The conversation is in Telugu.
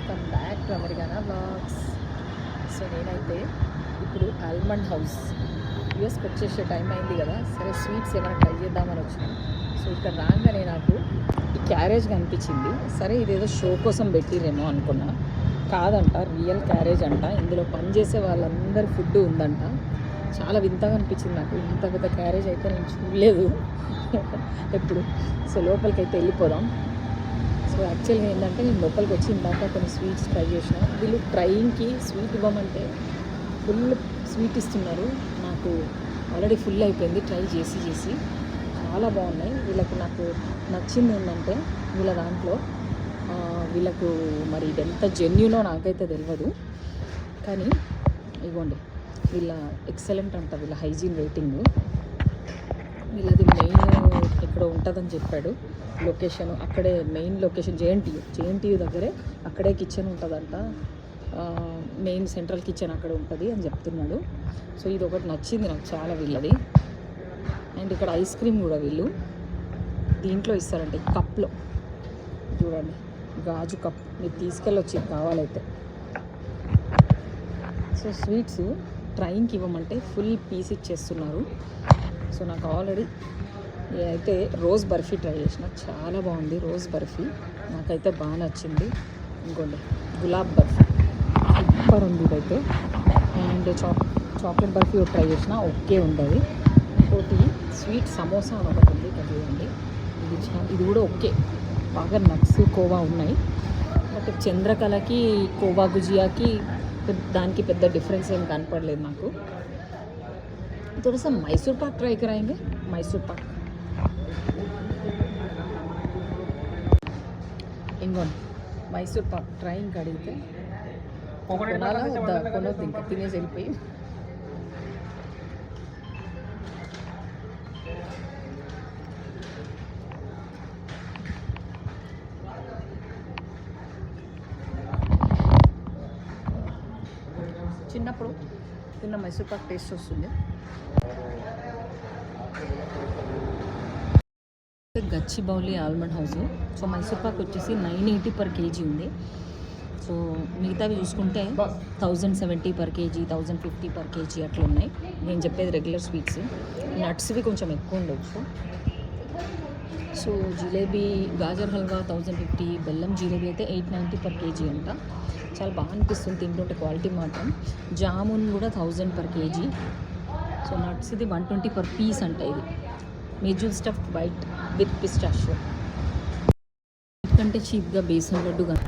Welcome back to Americana blogs. So నేనైతే ఇప్పుడు ఆల్మండ్ హౌస్ యూఎస్కి వచ్చేసే టైం అయింది కదా, సరే స్వీట్స్ ఏమైనా ట్రై చేద్దామని వచ్చినాం. సో ఇక్కడ రాగానే నాకు ఈ క్యారేజ్ కనిపించింది. సరే ఇదేదో షో కోసం పెట్టిరేమో అనుకున్నా, కాదంట, రియల్ క్యారేజ్ అంట. ఇందులో పనిచేసే వాళ్ళందరి ఫుడ్ ఉందంట. చాలా వింతగా అనిపించింది నాకు. ఇంత పెద్ద క్యారేజ్ అయితే నేను చూడలేదు ఎప్పుడు. సో లోపలికి అయితే వెళ్ళిపోదాం. సో యాక్చువల్గా ఏంటంటే నేను లోపలికి వచ్చి ఇందాక కొన్ని స్వీట్స్ ట్రై చేసిన. వీళ్ళు ట్రైన్కి స్వీట్ ఇవ్వమంటే ఫుల్ స్వీట్ ఇస్తున్నారు. నాకు ఆల్రెడీ ఫుల్ అయిపోయింది ట్రై చేసి. చాలా బాగున్నాయి. వీళ్ళకు నాకు నచ్చింది ఏంటంటే వీళ్ళ దాంట్లో వీళ్ళకు మరి ఇది ఎంత జెన్యూనో నాకైతే తెలియదు, కానీ ఇగోండి వీళ్ళ ఎక్సలెంట్ అంట. వీళ్ళ హైజీన్ రేటింగ్, వీళ్ళది మెయిన్ ఇక్కడ ఉంటుందని చెప్పాడు లొకేషన్. అక్కడే మెయిన్ లొకేషన్ జేఎన్టీయూ దగ్గరే, అక్కడే కిచెన్ ఉంటుందంట. మెయిన్ సెంట్రల్ కిచెన్ అక్కడ ఉంటుంది అని చెప్తున్నాడు. సో ఇది ఒకటి నచ్చింది నాకు చాలా వీళ్ళది. అండ్ ఇక్కడ ఐస్ క్రీమ్ కూడా వీళ్ళు దీంట్లో ఇస్తారంటే ఈ కప్లో, చూడండి గాజు కప్, మీరు తీసుకెళ్ళొచ్చి కావాలైతే. సో స్వీట్స్ ట్రైన్కి ఇవ్వమంటే ఫుల్ పీస్ ఇచ్చేస్తున్నారు. సో నాకు ఆల్రెడీ అయితే రోజ్ బర్ఫీ ట్రై చేసిన, చాలా బాగుంది రోజ్ బర్ఫీ, నాకైతే బాగా నచ్చింది. ఇంకోండి గులాబ్ బర్ఫీ సూపర్ ఉంది ఇదైతే. అండ్ చాక్లెట్ బర్ఫీ ఒకటి ట్రై చేసిన, ఓకే ఉండదు. ఇంకోటి స్వీట్ సమోసా అని ఒకటి ఉంది కదా, చూడండి ఇది కూడా ఓకే, బాగా నట్స్ కోవా ఉన్నాయి. బట్ చంద్రకళకి కోవా గుజియాకి దానికి పెద్ద డిఫరెన్స్ ఏం కనపడలేదు నాకు. थोड़ा सा मैसूर पाक ट्राई कराएंगे. मैसूर पाक ఇంకోండి మైసూర్ పాక్ ట్రైన్కి అడిగితే కొనాలా వద్దా, కొనొద్దు, ఇంకా తినేసి వెళ్ళిపోయి. చిన్నప్పుడు తిన్న మైసూర్ పాక్ టేస్ట్ వస్తుంది. Gachibowli almond house. So Mysore Pak వచ్చేసి 980 per kg ఉంది. సో మిగతావి చూసుకుంటే 1070 per kg, 1050 per kg అట్లా ఉన్నాయి. నేను చెప్పేది రెగ్యులర్ స్వీట్స్. నట్స్వి కొంచెం ఎక్కువ ఉండొచ్చు. సో జిలేబీ గాజర్ హల్వా 1050, బెల్లం జిలేబీ అయితే 890 per kg అంట. చాలా బాగా అనిపిస్తుంది తింటుంటే, క్వాలిటీ మాత్రం. జామున్ కూడా 1000 per kg. సో నట్స్ ఇది 120 per piece అంట. ఇది మెజూల్ స్టఫ్డ్ వైట్ విత్ పిస్టాషియో. ఎందుకంటే చీప్గా బేసన్ లడ్డు